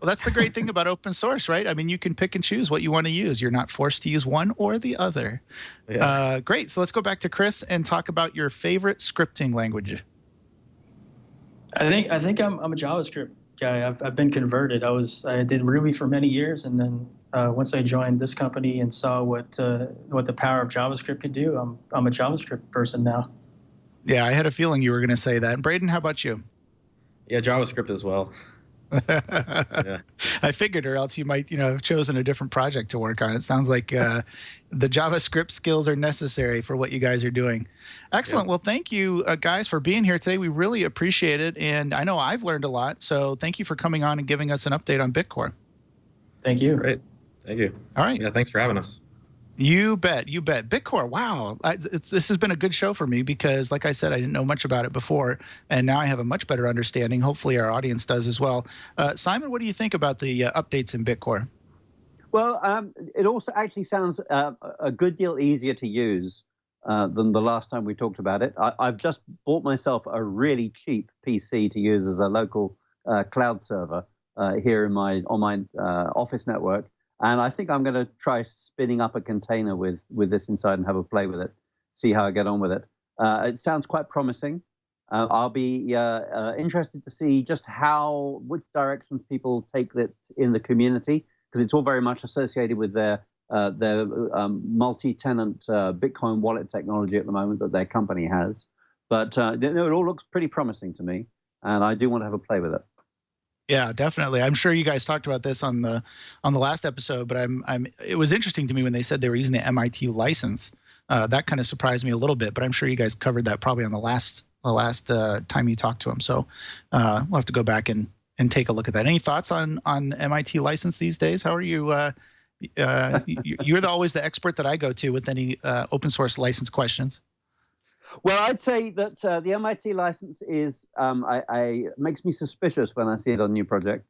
Well, that's the great thing about open source, right? I mean, you can pick and choose what you want to use. You're not forced to use one or the other. Yeah. Great. So let's go back to Chris and talk about your favorite scripting language. I think I'm a JavaScript guy. I've been converted. I did Ruby for many years, and then once I joined this company and saw what the power of JavaScript could do, I'm a JavaScript person now. Yeah, I had a feeling you were going to say that. And Braden, how about you? Yeah, JavaScript as well. Yeah. I figured, or else you might, have chosen a different project to work on. It sounds like the JavaScript skills are necessary for what you guys are doing. Excellent. Yeah. Well, thank you guys for being here today. We really appreciate it. And I know I've learned a lot. So thank you for coming on and giving us an update on Bitcore. Thank you. Great. Thank you. All right. Yeah, thanks for having us. You bet. You bet. Bitcore, wow. This has been a good show for me because, like I said, I didn't know much about it before, and now I have a much better understanding. Hopefully our audience does as well. Simon, what do you think about the updates in Bitcore? Well, it also actually sounds a good deal easier to use than the last time we talked about it. I've just bought myself a really cheap PC to use as a local cloud server here on my office network. And I think I'm going to try spinning up a container with this inside and have a play with it, see how I get on with it. It sounds quite promising. I'll be interested to see just which directions people take it in the community, because it's all very much associated with their multi-tenant Bitcoin wallet technology at the moment that their company has. But it all looks pretty promising to me, and I do want to have a play with it. Yeah, definitely. I'm sure you guys talked about this on the last episode, but it was interesting to me when they said they were using the MIT license. That kind of surprised me a little bit, but I'm sure you guys covered that probably on the last time you talked to them. So we'll have to go back and take a look at that. Any thoughts on MIT license these days? How are you? You're always the expert that I go to with any open source license questions. Well, I'd say that the MIT license is makes me suspicious when I see it on new projects.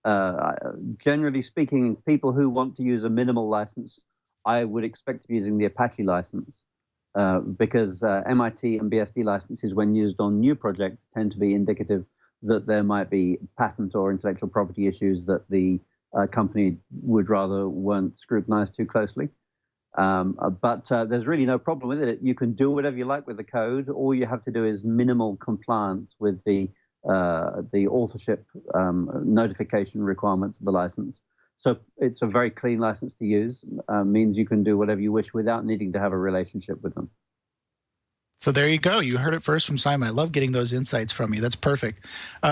Generally speaking, people who want to use a minimal license, I would expect to be using the Apache license because MIT and BSD licenses, when used on new projects, tend to be indicative that there might be patent or intellectual property issues that the company would rather weren't scrutinized too closely. But there's really no problem with it. You can do whatever you like with the code. All you have to do is minimal compliance with the authorship notification requirements of the license. So it's a very clean license to use. Means you can do whatever you wish without needing to have a relationship with them. So there you go. You heard it first from Simon. I love getting those insights from you. That's perfect.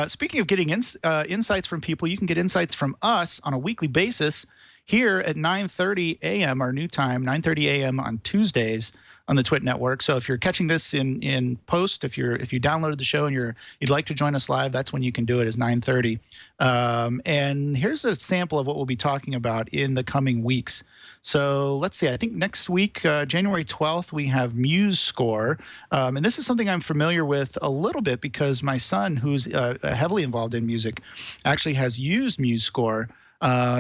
Speaking of getting insights from people, you can get insights from us on a weekly basis here at 9:30 a.m., our new time, 9:30 a.m. on Tuesdays on the Twit Network. So if you're catching this in post, if you downloaded the show and you'd like to join us live, that's when you can do it, is 9:30. And here's a sample of what we'll be talking about in the coming weeks. So let's see. I think next week, January 12th, we have MuseScore. And this is something I'm familiar with a little bit because my son, who's heavily involved in music, actually has used MuseScore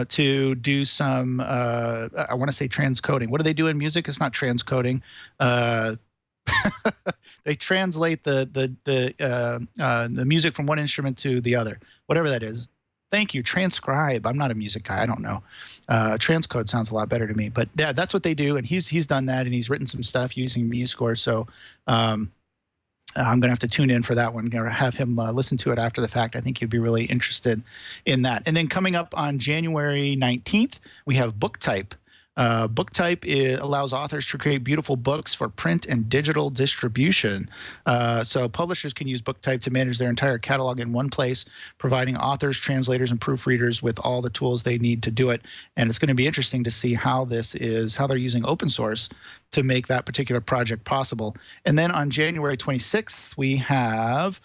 to do some, I want to say transcoding. What do they do in music? It's not transcoding. They translate the music from one instrument to the other, whatever that is. Thank you. Transcribe. I'm not a music guy. I don't know. Transcode sounds a lot better to me. But yeah, that's what they do. And he's done that, and he's written some stuff using MuseScore. So I'm going to have to tune in for that one. Going to have him listen to it after the fact. I think you'd be really interested in that. And then coming up on January 19th, we have BookType. BookType allows authors to create beautiful books for print and digital distribution. So publishers can use BookType to manage their entire catalog in one place, providing authors, translators, and proofreaders with all the tools they need to do it. And it's going to be interesting to see how they're using open source to make that particular project possible. And then on January 26th, we have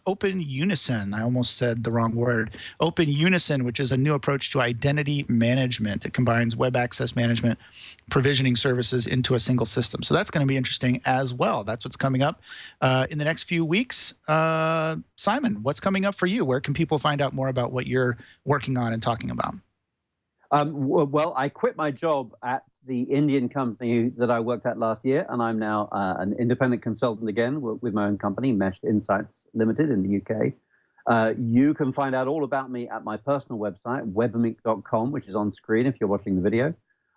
Open Unison. I almost said the wrong word. Open Unison, which is a new approach to identity management. It combines web access management, provisioning services into a single system. So that's going to be interesting as well. That's what's coming up in the next few weeks. Simon, what's coming up for you? Where can people find out more about what you're working on and talking about? Well, I quit my job at the Indian company that I worked at last year, and I'm now an independent consultant again with my own company, Meshed Insights Limited in the UK. You can find out all about me at my personal website, webamic.com, which is on screen if you're watching the video.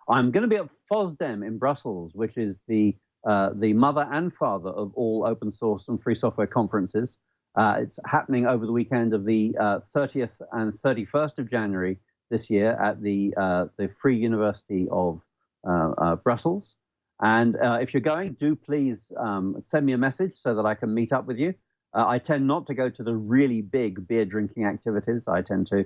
I'm going to be at FOSDEM in Brussels, which is the mother and father of all open source and free software conferences. It's happening over the weekend of the 30th and 31st of January this year at the Free University of Brussels. And if you're going, do please send me a message so that I can meet up with you. I tend not to go to the really big beer drinking activities. I tend to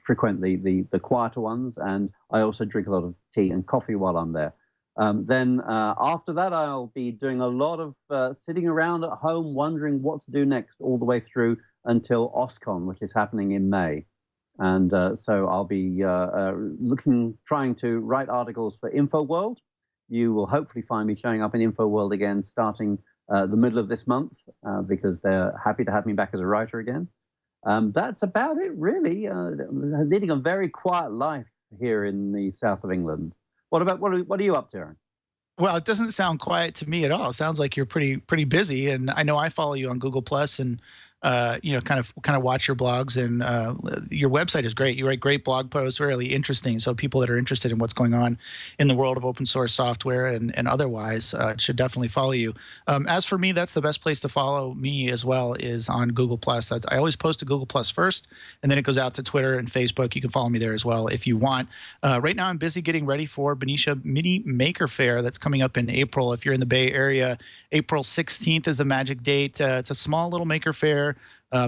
frequent the quieter ones, and I also drink a lot of tea and coffee while I'm there. Then after that, I'll be doing a lot of sitting around at home wondering what to do next, all the way through until OSCON, which is happening in May. And so I'll be trying to write articles for InfoWorld. You will hopefully find me showing up in InfoWorld again starting the middle of this month because they're happy to have me back as a writer again. That's about it, really. Leading a very quiet life here in the south of England. What are you up to, Aaron? Well, it doesn't sound quiet to me at all. It sounds like you're pretty busy, and I know I follow you on Google Plus, and kind of watch your blogs, and your website is great. You write great blog posts, really interesting. So people that are interested in what's going on in the world of open source software and otherwise should definitely follow you. As for me, that's the best place to follow me as well, is on Google Plus. I always post to Google Plus first, and then it goes out to Twitter and Facebook. You can follow me there as well if you want. Right now, I'm busy getting ready for Benicia Mini Maker Faire that's coming up in April. If you're in the Bay Area, April 16th is the magic date. It's a small little maker fair.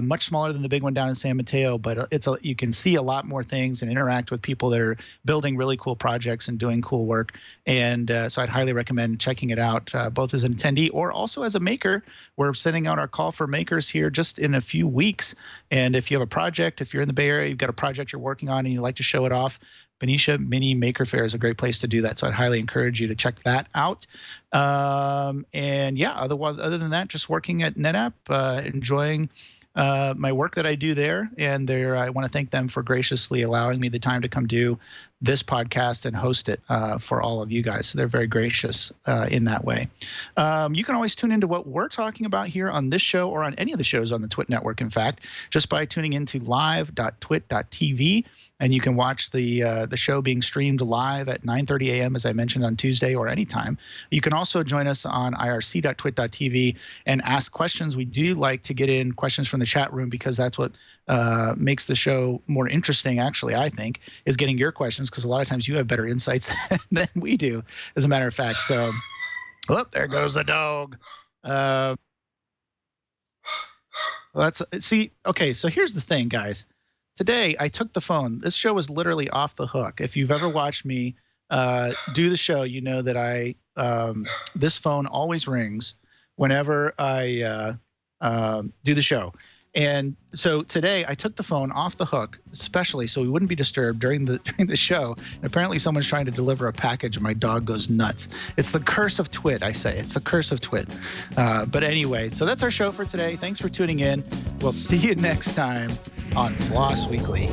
Much smaller than the big one down in San Mateo, but you can see a lot more things and interact with people that are building really cool projects and doing cool work. And so I'd highly recommend checking it out, both as an attendee or also as a maker. We're sending out our call for makers here just in a few weeks. And if you have a project, if you're in the Bay Area, you've got a project you're working on and you'd like to show it off, Benicia Mini Maker Faire is a great place to do that. So I'd highly encourage you to check that out. And yeah, other than that, just working at NetApp, enjoying my work that I do there, and I want to thank them for graciously allowing me the time to come do this podcast and host it for all of you guys. So they're very gracious in that way. You can always tune into what we're talking about here on this show or on any of the shows on the Twit Network, in fact, just by tuning into live.twit.tv. And you can watch the show being streamed live at 9:30 a.m., as I mentioned, on Tuesday or anytime. You can also join us on irc.twit.tv and ask questions. We do like to get in questions from the chat room because that's what makes the show more interesting, actually, I think, is getting your questions, because a lot of times you have better insights than we do, as a matter of fact. So Oh, there goes the dog. Okay, so here's the thing, guys. Today, I took the phone. This show is literally off the hook. If you've ever watched me do the show, you know that this phone always rings whenever I do the show. And so today I took the phone off the hook, especially so we wouldn't be disturbed during the show. And apparently someone's trying to deliver a package and my dog goes nuts. It's the curse of Twit, I say. It's the curse of Twit. But anyway, so that's our show for today. Thanks for tuning in. We'll see you next time on Floss Weekly.